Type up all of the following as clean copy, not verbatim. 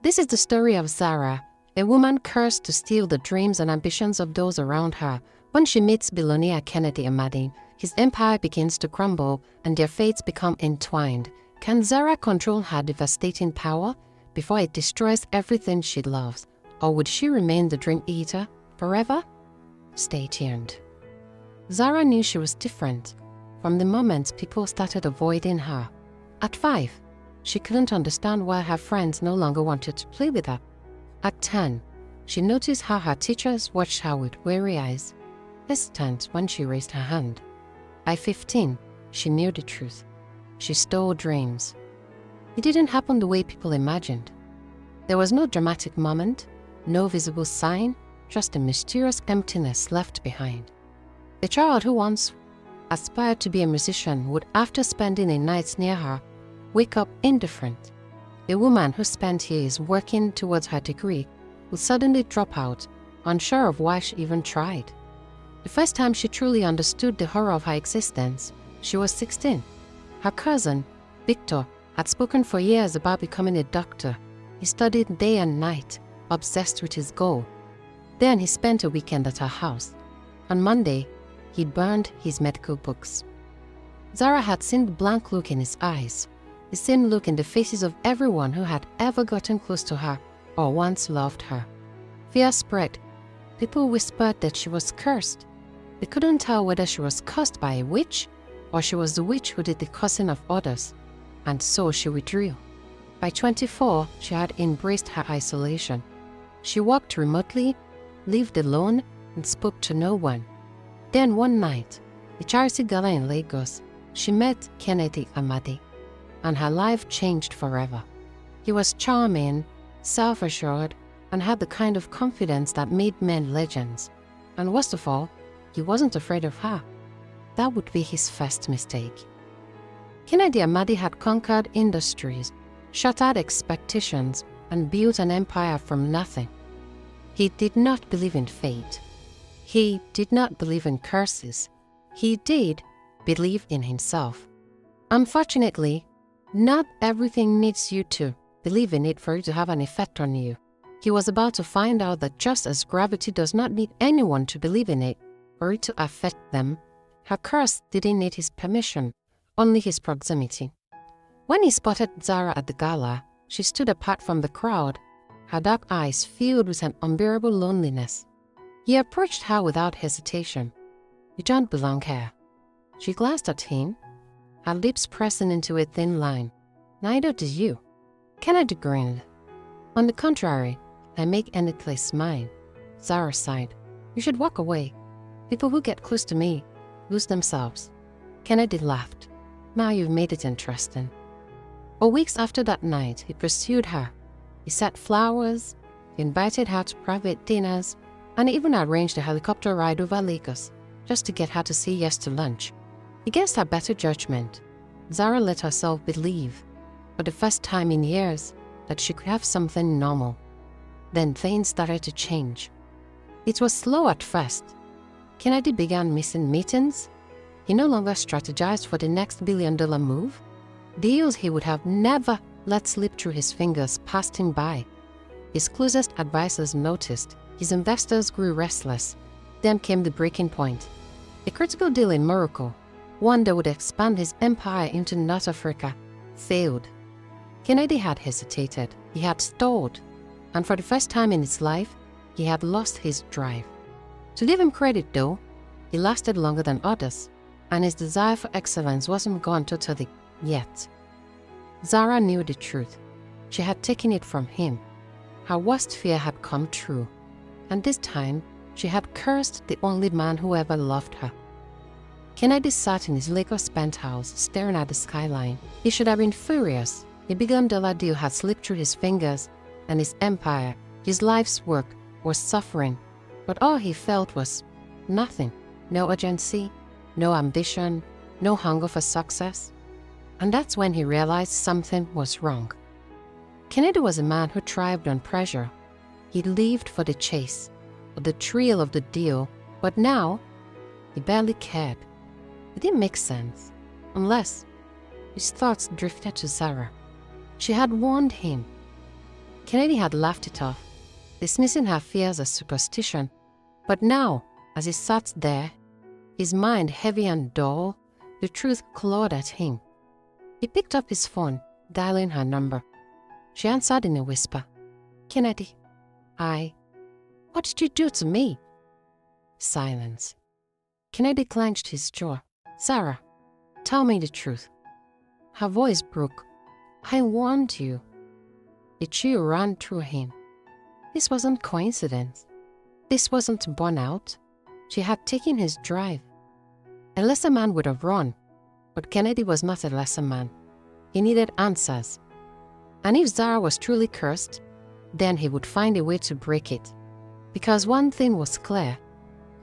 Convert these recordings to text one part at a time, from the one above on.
This is the story of Zara, a woman cursed to steal the dreams and ambitions of those around her. When she meets billionaire Kennedy Amadi, his empire begins to crumble and their fates become entwined. Can Zara control her devastating power before it destroys everything she loves? Or would she remain the dream eater forever? Stay tuned. Zara knew she was different from the moment people started avoiding her. At 5, she couldn't understand why her friends no longer wanted to play with her. At 10, she noticed how her teachers watched her with weary eyes, hesitant when she raised her hand. By 15, she knew the truth. She stole dreams. It didn't happen the way people imagined. There was no dramatic moment, no visible sign, just a mysterious emptiness left behind. The child who once aspired to be a musician would, after spending a night near her, wake up indifferent. A woman who spent years working towards her degree would suddenly drop out, unsure of why she even tried. The first time she truly understood the horror of her existence, she was 16. Her cousin, Victor, had spoken for years about becoming a doctor. He studied day and night, obsessed with his goal. Then he spent a weekend at her house. On Monday, he burned his medical books. Zara had seen the blank look in his eyes, the same look in the faces of everyone who had ever gotten close to her or once loved her. Fear spread. People whispered that she was cursed. They couldn't tell whether she was cursed by a witch or she was the witch who did the cursing of others, and so she withdrew. By 24, she had embraced her isolation. She walked remotely, lived alone, and spoke to no one. Then one night, a charity gala in Lagos, she met Kennedy Amadi, and her life changed forever. He was charming, self-assured, and had the kind of confidence that made men legends. And worst of all, he wasn't afraid of her. That would be his first mistake. Kennedy Amadi had conquered industries, shattered expectations, and built an empire from nothing. He did not believe in fate. He did not believe in curses. He did believe in himself. Unfortunately, not everything needs you to believe in it for it to have an effect on you. He was about to find out that just as gravity does not need anyone to believe in it for it to affect them, her curse didn't need his permission, only his proximity. When he spotted Zara at the gala, she stood apart from the crowd, her dark eyes filled with an unbearable loneliness. He approached her without hesitation. "You don't belong here." She glanced at him, her lips pressing into a thin line. "Neither do you." Kennedy grinned. "On the contrary, I make any place mine." Zara sighed. "You should walk away. People who get close to me lose themselves." Kennedy laughed. "Now you've made it interesting." For weeks after that night, he pursued her. He sent flowers, he invited her to private dinners, and even arranged a helicopter ride over Lagos just to get her to say yes to lunch. Against her better judgment, Zara let herself believe, for the first time in years, that she could have something normal. Then things started to change. It was slow at first. Kennedy began missing meetings. He no longer strategized for the next billion-dollar move. Deals he would have never let slip through his fingers passed him by. His closest advisors noticed. His investors grew restless. Then came the breaking point. A critical deal in Morocco, one that would expand his empire into North Africa, failed. Kennedy had hesitated. He had stalled. And for the first time in his life, he had lost his drive. To give him credit though, he lasted longer than others, and his desire for excellence wasn't gone totally yet. Zara knew the truth. She had taken it from him. Her worst fear had come true. And this time, she had cursed the only man who ever loved her. Kennedy sat in his Lagos penthouse, staring at the skyline. He should have been furious. A billion-dollar deal had slipped through his fingers, and his empire, his life's work, was suffering. But all he felt was nothing. No urgency, no ambition, no hunger for success. And that's when he realized something was wrong. Kennedy was a man who thrived on pressure. He lived for the chase, for the thrill of the deal, but now he barely cared. It didn't make sense, unless his thoughts drifted to Zara. She had warned him. Kennedy had laughed it off, dismissing her fears as superstition. But now, as he sat there, his mind heavy and dull, the truth clawed at him. He picked up his phone, dialing her number. She answered in a whisper. "Kennedy, what did you do to me?" Silence. Kennedy clenched his jaw. "Zara, tell me the truth." Her voice broke. "I warned you." A chill ran through him. This wasn't coincidence. This wasn't burnout. She had taken his drive. A lesser man would have run, but Kennedy was not a lesser man. He needed answers. And if Zara was truly cursed, then he would find a way to break it. Because one thing was clear,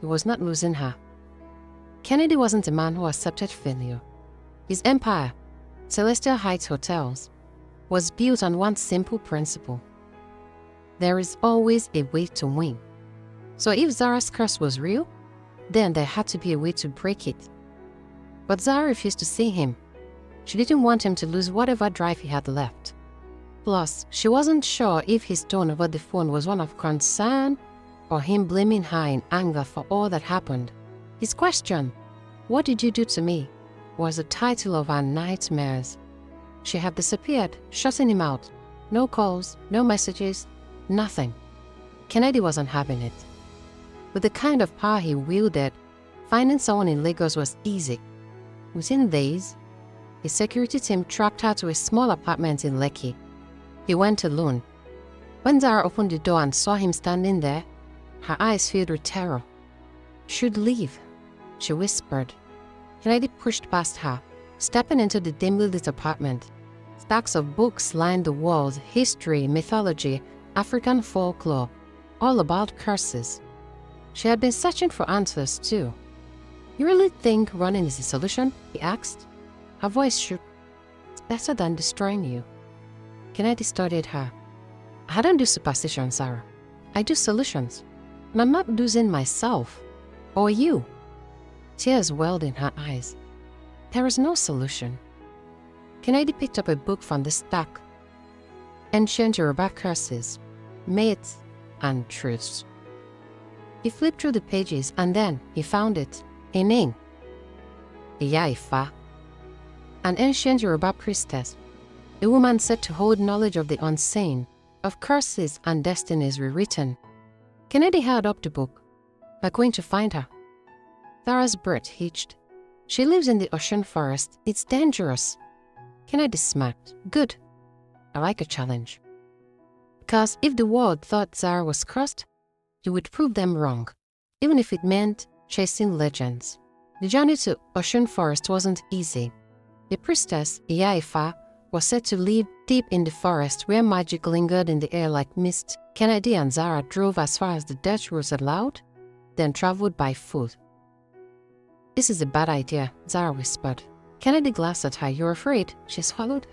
he was not losing her. Kennedy wasn't a man who accepted failure. His empire, Celestial Heights Hotels, was built on one simple principle. There is always a way to win. So if Zara's curse was real, then there had to be a way to break it. But Zara refused to see him. She didn't want him to lose whatever drive he had left. Plus, she wasn't sure if his tone over the phone was one of concern or him blaming her in anger for all that happened. His question, "What did you do to me?" was the title of her nightmares. She had disappeared, shutting him out. No calls, no messages, nothing. Kennedy wasn't having it. With the kind of power he wielded, finding someone in Lagos was easy. Within days, a security team tracked her to a small apartment in Lekki. He went alone. When Zara opened the door and saw him standing there, her eyes filled with terror. "Should leave," she whispered. Kennedy pushed past her, stepping into the dimly lit apartment. Stacks of books lined the walls, history, mythology, African folklore, all about curses. She had been searching for answers too. "You really think running is the solution?" he asked. Her voice shook. "It's better than destroying you." Kennedy studied her. "I don't do superstition, Zara. I do solutions. And I'm not losing myself. Or you." Tears welled in her eyes. "There is no solution." Kennedy picked up a book from the stack. Ancient Yoruba Curses, Myths, and Truths. He flipped through the pages and then he found it. A name. Iya Ifa. An ancient Yoruba priestess. A woman said to hold knowledge of the unseen, of curses and destinies rewritten. Kennedy held up the book. "We're going to find her." Zara's breath hitched. "She lives in the ocean forest. It's dangerous." Kennedy smirked. "Good. I like a challenge." Because if the world thought Zara was cursed, he would prove them wrong, even if it meant chasing legends. The journey to Ocean Forest wasn't easy. The priestess, Iya Ifa, was said to live deep in the forest where magic lingered in the air like mist. Kennedy and Zara drove as far as the dirt roads allowed, then traveled by foot. "This is a bad idea," Zara whispered. Kennedy glanced at her. "You're afraid?" She swallowed.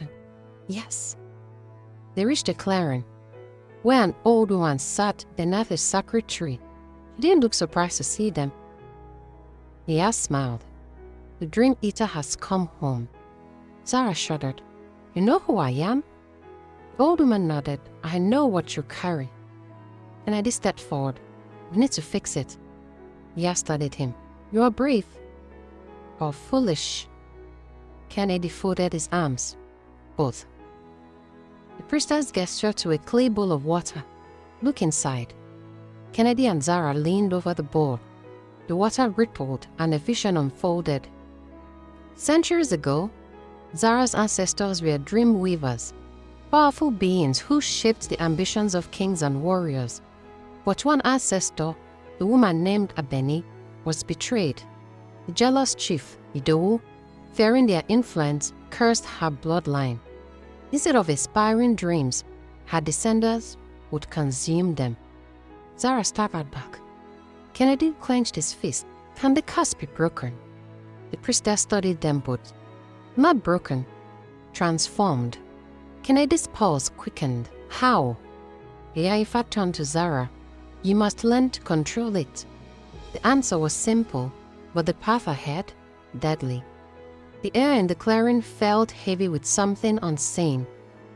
"Yes." They reached a clearing, where an old woman sat beneath a sacred tree. He didn't look surprised to see them. Iya smiled. "The dream eater has come home." Zara shuddered. "You know who I am?" The old woman nodded. "I know what you carry." Kennedy stepped forward. "We need to fix it." Iya studied him. "You're brave or foolish." Kennedy folded his arms. "Both." The priestess gestured to a clay bowl of water. "Look inside." Kennedy and Zara leaned over the bowl. The water rippled and a vision unfolded. Centuries ago, Zara's ancestors were dream weavers, powerful beings who shaped the ambitions of kings and warriors. But one ancestor, the woman named Abeni, was betrayed. The jealous chief, Idowu, fearing their influence, cursed her bloodline. Instead of inspiring dreams, her descendants would consume them. Zara staggered back. Kennedy clenched his fist. "Can the curse be broken?" The priestess studied them both. "Not broken, transformed." Kennedy's pulse quickened. "How?" Iya Ifa turned to Zara. "You must learn to control it." The answer was simple, but the path ahead, deadly. The air in the clearing felt heavy with something unseen.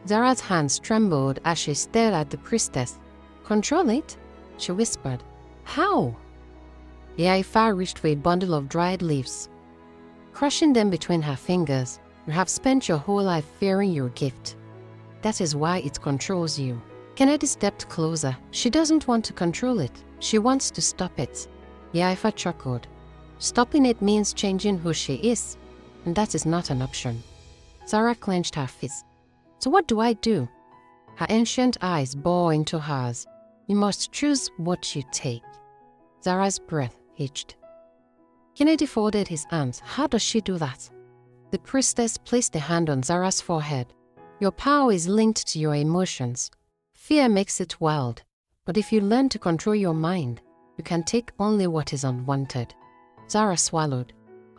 Zara's hands trembled as she stared at the priestess. "Control it?" she whispered. "How?" Yaifa reached for a bundle of dried leaves. Crushing them between her fingers, "You have spent your whole life fearing your gift. That is why it controls you." Kennedy stepped closer. She doesn't want to control it. She wants to stop it. Yaifa chuckled. "Stopping it means changing who she is, and that is not an option." Zara clenched her fist. "So what do I do?" Her ancient eyes bore into hers. "You must choose what you take." Zara's breath hitched. Kennedy folded his arms. "How does she do that?" The priestess placed a hand on Zara's forehead. "Your power is linked to your emotions. Fear makes it wild, but if you learn to control your mind, you can take only what is unwanted." Zara swallowed.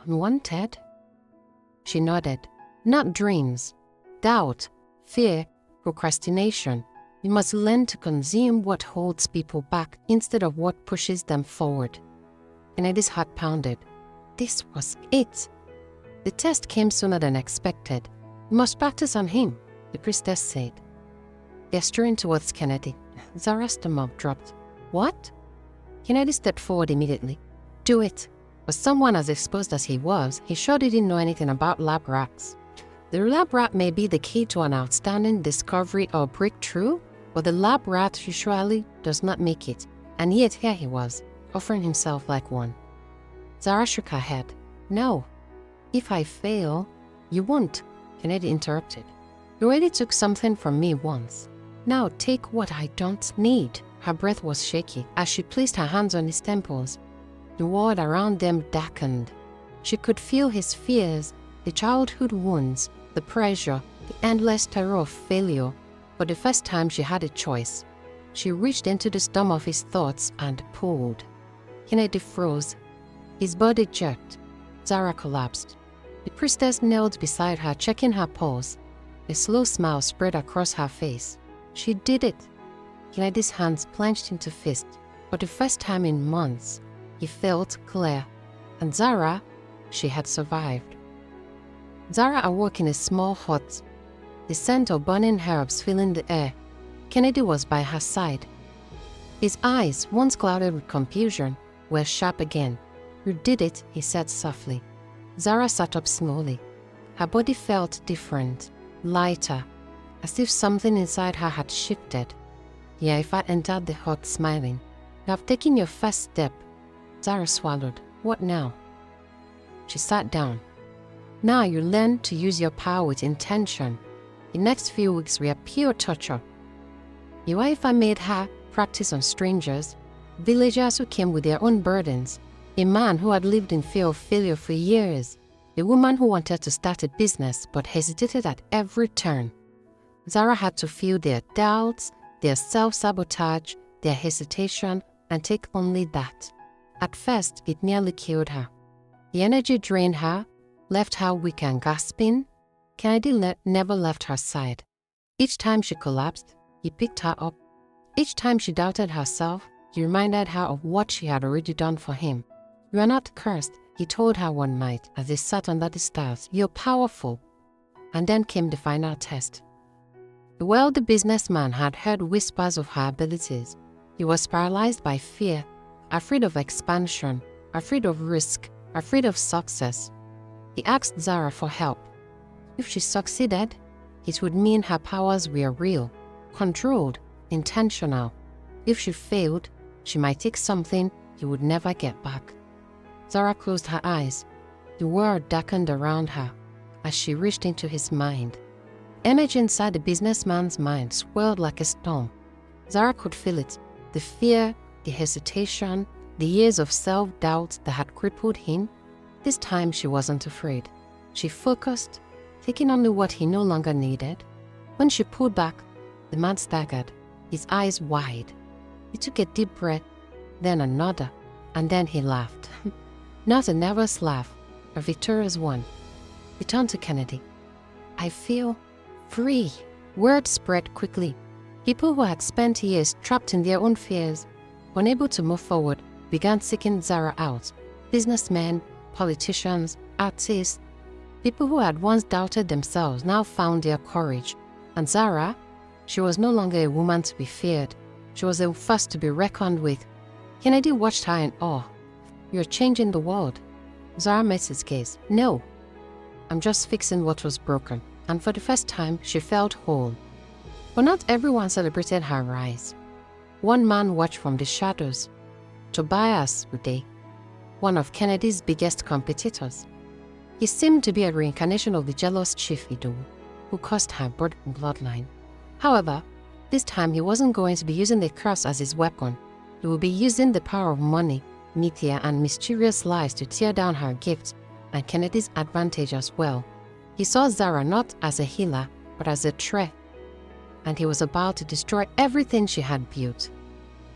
"Unwanted?" She nodded. "Not dreams. Doubt, fear, procrastination. You must learn to consume what holds people back instead of what pushes them forward." Kennedy's heart pounded. This was it. The test came sooner than expected. "You must practice on him," the priestess said. Gesturing towards Kennedy, Zara's stomach dropped. "What?" Kennedy stepped forward immediately. "Do it." For someone as exposed as he was, he sure didn't know anything about lab rats. The lab rat may be the key to an outstanding discovery or breakthrough, but the lab rat usually does not make it, and yet here he was, offering himself like one. Zara shook her head. "No. If I fail..." "You won't," Kennedy interrupted. "You already took something from me once. Now take what I don't need." Her breath was shaky as she placed her hands on his temples. The world around them darkened. She could feel his fears, the childhood wounds, the pressure, the endless terror of failure. For the first time she had a choice. She reached into the stem of his thoughts and pulled. Kennedy froze. His body jerked. Zara collapsed. The priestess knelt beside her, checking her pulse. A slow smile spread across her face. She did it. Kennedy's hands clenched into fists. For the first time in months, he felt clear. And Zara, she had survived. Zara awoke in a small hut, the scent of burning herbs filling the air. Kennedy was by her side. His eyes, once clouded with confusion, were sharp again. "You did it," he said softly. Zara sat up slowly. Her body felt different, lighter, as if something inside her had shifted. Yaifa entered the hut smiling. "You have taken your first step." Zara swallowed. "What now?" She sat down. "Now you learn to use your power with intention. The next few weeks were pure torture." Yaifa made her practice on strangers, villagers who came with their own burdens, a man who had lived in fear of failure for years, a woman who wanted to start a business but hesitated at every turn. Zara had to feel their doubts, their self-sabotage, their hesitation, and take only that. At first, it nearly killed her. The energy drained her, left her weak and gasping. Kennedy never left her side. Each time she collapsed, he picked her up. Each time she doubted herself, he reminded her of what she had already done for him. "You are not cursed," he told her one night as they sat under the stars. "You're powerful." And then came the final test. The wealthy businessman had heard whispers of her abilities. He was paralyzed by fear, afraid of expansion, afraid of risk, afraid of success. He asked Zara for help. If she succeeded, it would mean her powers were real, controlled, intentional. If she failed, she might take something he would never get back. Zara closed her eyes. The world darkened around her as she reached into his mind. Energy inside the businessman's mind swirled like a storm. Zara could feel it, the fear, the hesitation, the years of self-doubt that had crippled him. This time she wasn't afraid. She focused, taking only what he no longer needed. When she pulled back, the man staggered, his eyes wide. He took a deep breath, then another, and then he laughed. Not a nervous laugh, a victorious one. He turned to Kennedy. "I feel free." Word spread quickly. People who had spent years trapped in their own fears, unable to move forward, began seeking Zara out. Businessmen, politicians, artists, people who had once doubted themselves now found their courage, And Zara, she was no longer a woman to be feared. She was a force to be reckoned with. Kennedy watched her in awe. "You're changing the world." Zara met his gaze. "No, I'm just fixing what was broken." And for the first time, she felt whole. But not everyone celebrated her rise. One man watched from the shadows. Tobias Ude, one of Kennedy's biggest competitors. He seemed to be a reincarnation of the jealous Chief Ido, who caused her bloodline. However, this time he wasn't going to be using the curse as his weapon. He would be using the power of money, media, and mysterious lies to tear down her gifts and Kennedy's advantage as well. He saw Zara not as a healer, but as a threat, and he was about to destroy everything she had built.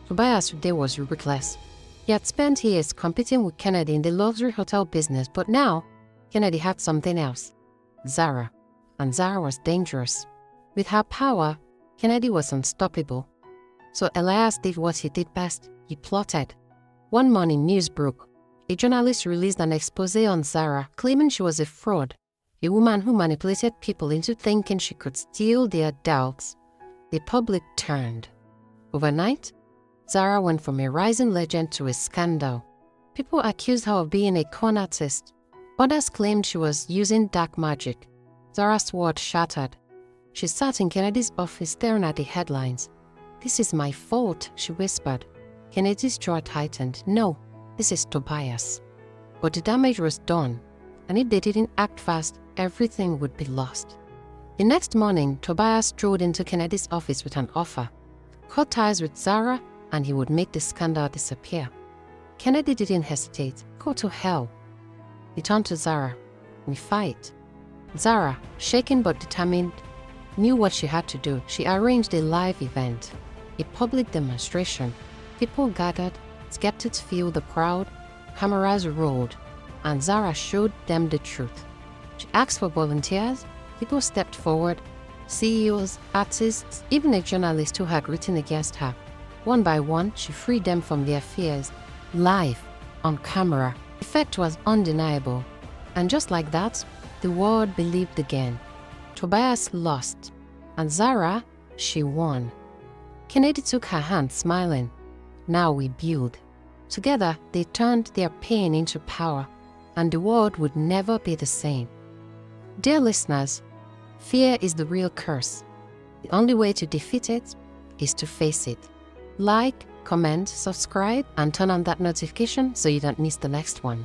Tobias today was ruthless. He had spent years competing with Kennedy in the luxury hotel business, but now Kennedy had something else: Zara. And Zara was dangerous. With her power, Kennedy was unstoppable. So Elias did what he did best. He plotted. One morning, news broke. A journalist released an expose on Zara, claiming she was a fraud, a woman who manipulated people into thinking she could steal their doubts. The public turned. Overnight, Zara went from a rising legend to a scandal. People accused her of being a con artist. Others claimed she was using dark magic. Zara's world shattered. She sat in Kennedy's office staring at the headlines. "This is my fault," she whispered. Kennedy's jaw tightened. "No, this is Tobias." But the damage was done, and if they didn't act fast, everything would be lost. The next morning, Tobias strolled into Kennedy's office with an offer. Cut ties with Zara, and he would make the scandal disappear. Kennedy didn't hesitate. "Go to hell." He turned to Zara. "We fight." Zara, shaken but determined, knew what she had to do. She arranged a live event, a public demonstration. People gathered, skeptics filled the crowd, cameras rolled, and Zara showed them the truth. She asked for volunteers. People stepped forward: CEOs, artists, even a journalist who had written against her. One by one, she freed them from their fears, live, on camera. The effect was undeniable. And just like that, the world believed again. Tobias lost, and Zara, she won. Kennedy took her hand, smiling. "Now we build." Together, they turned their pain into power, and the world would never be the same. Dear listeners, fear is the real curse. The only way to defeat it is to face it. Like, comment, subscribe, and turn on that notification so you don't miss the next one.